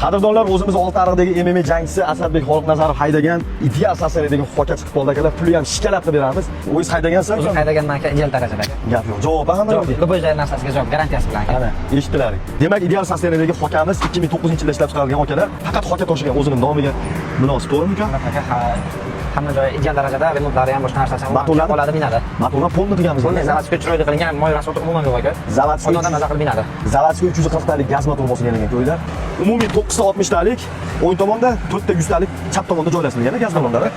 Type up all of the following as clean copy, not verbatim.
Qadrdonlar, o'zimiz olti ariqdagi MMA jangchisi Asadbek Xoliqnazarov haydagan ideal sassiyadagi hoka chiqib qoldi akalar. Pulni ham shikalat qilib beramiz. O'zingiz haydagansiz? O'zim haydaganman aka, ideal darajadagi. Gap yo'q. Javob hamma yo'q. Любой narsasiga javob garantiyasi bilan aka. Ana, eshitdilaring. Demak, ideal sassiyadagi hokamiz 2009-yilda ishlab chiqarilgan hokalar faqat hoka toshigan o'zining nomiga munosib, to'g'rimi aka? Hamma joyi ideal darajada, remontlari ham boshqa narsasi ham oladi binadi. Motorlar polni deganmiz. Zavodskiy chiroyli qilingan, moy rasoti umuman yo'q aka. Zavodskiy Ondan nazar qilib binadi. Zavodskiy 340 talik gaz motor bo'lgan ekan ko'ylar. Umumiy 960 talik, o'ng tomonda 4 ta 100 talik chap tomonda joylashtirilgan gaz ballonlari.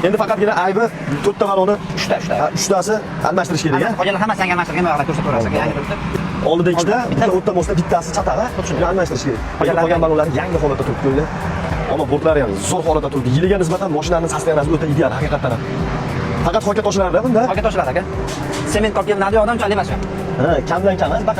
Endi faqatgina aybi 4 ta balloni 3 tasi almashtirish kerak a. Qolganlar hammasi yangi almashtirgan yo'qlar ko'rsataverasiz aka, yangi turibdi. Oldida ikkita, o'rta mosda bittasi chataga, almashtirish kerak. Qolgan ballonlar yangi holatda turibdi ko'ylar. Ammo bortlari ham zo'r holatda turibdi. Yiliga nisbatan mashinaning sostoyaniyasi o'ta ideal haqiqatan ham. Faqat hoka toshlarda bunda. Hoka toshlar aka. Sement qolib kelinadi, odamchalik emas. Ha, kamdan kam emas,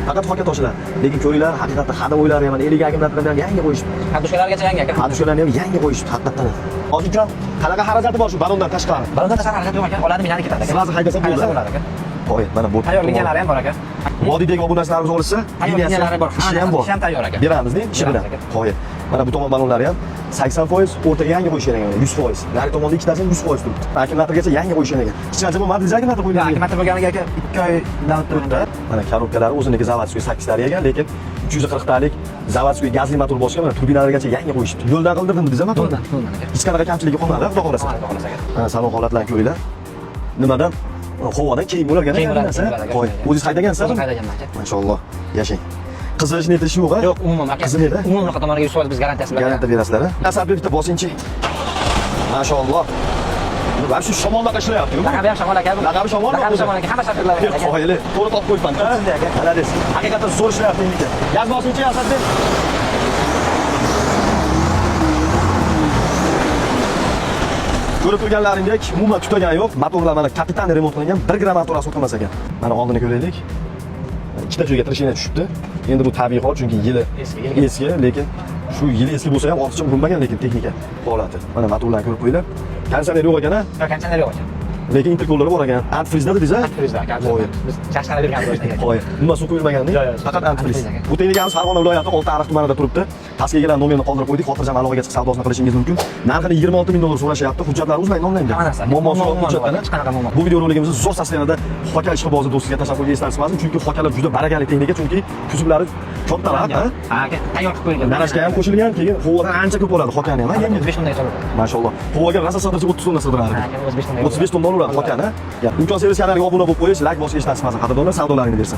faqat hoka toshlar. Lekin ko'ringlar, haqiqatan hada o'ylari ham 50 agimlardan ham yangi qo'yishdi. Hadushkalargacha yangi aka. Hadushkalarni ham yangi qo'yishdi haqiqatan. Hozircha qanaqa xarajati bor shu balondan tashqari? Balondan tashqari xarajat yo'q aka, oladi binani ketadi aka. Sizlar haydasa bo'ladi aka. Qo'y, mana bu. Tayyorlanganlari ham bor aka. Vodidagi obunachilarimiz olsa, tayyorlanganlari bor. Ishi ham bor. Ishi ham tayyor aka. Beramiz-da, ishi bilan. Qo'y. Mana bu tomon balonlari ham 80%, o'rtaga yangi qo'yish kerak ekan, 100%. Nari tomonda ikkitasi 100% turibdi. Akkumulyatorgacha yangi qo'yish kerak ekan. Kichkina bu model akkumulyator qo'yilgan. Akkumulyator bo'lganiga aka 2 oydan turibdi. Mana korobkalari o'ziniki zavodskiy 8 talik ekan, lekin 340 talik zavodskiy gazli motor boshqa, mana turbinalargacha yangi qo'yishdi. Yo'ldan qildirdimi biza motorni? Hech qanaqa kamchiligi qolmadi, xudo xolasa. Mana salon holatlarini ko'ringlar. Nimadan? Havodan keyin bo'larkan narsa. Qo'y. O'zingiz haydagansiz? Haydaganman aka. Mashalloh. Yashang. Qizilish netishi yo'q-a? Yo'q, umuman aka. Qizil edi. Umuman tomoniga 100% biz garantiyasi bilan. Garantiya berasizlar-a? Asadbek bitta bosinchi. Mashalloh. Bu shu shamolda ishlayapti-ku. Laqabi ham shamol aka. Laqabi shamol. Laqabi shamol aka. Hamma shakllar aka. Qo'yili. To'g'ri topib qo'yibman. Malades. Haqiqatan zo'r ishlayapti endi. Gaz bosinchi Asadbek. Ko'rib turganlaringdek, umuman tutagani yo'q. Motorlar mana kapitan remont qilingan, 1 gram motor sotilmas ekan. Mana oldini ko'raylik. Ikkita joyga trishina tushibdi. Endi bu tabiiy hol, chunki yili eski, lekin shu yili eski bo'lsa ham ortiqcha urinmagan, lekin texnika holati. Mana motorlarni ko'rib qo'yinglar. Konditsioner yo'q ekan-a? Yo'q, konditsioner yo'q ekan. Lekin interkollari bor ekan. Antifrizda dediz-a? Antifrizda aka. Biz chashqara bergan bo'lish. Qo'y. Nima suv quyilmagan-da? Faqat antifriz. Bu texnikamiz Farg'ona viloyati Oltiariq tumanida turibdi. Pastga kelgan nomerni qoldirib qo'ydik. Xotirjam aloqaga chiqib savdosini qilishingiz mumkin. Narxini 26 ming dollar so'rashyapti. Hujjatlar uzmang onlaynda. Muammosi yo'q hujjatlarni. Hech qanaqa muammo. Bu video roligimizni zo'r sastenada hoka ishqibozi do'stiga tashabbur eslatib chunki hokalar juda barakali texnika, chunki kuzublari kattaroq, ha? Aka, tayyor qilib qo'yilgan. Narashga ham qo'shilgan, keyin havodan ancha ko'p bo'ladi hokani ham, yangi 35 mingdan chiqadi. Mashalloh. Havoga rosa so'rasa 30 so'mdan sig'diradi. Aka, 35 mingdan. 35 so'mdan oladi hokani. Imkon servis kanaliga obuna bo'lib qo'yish, like bosishni eslatib qadrdonlar savdolaringni bersin.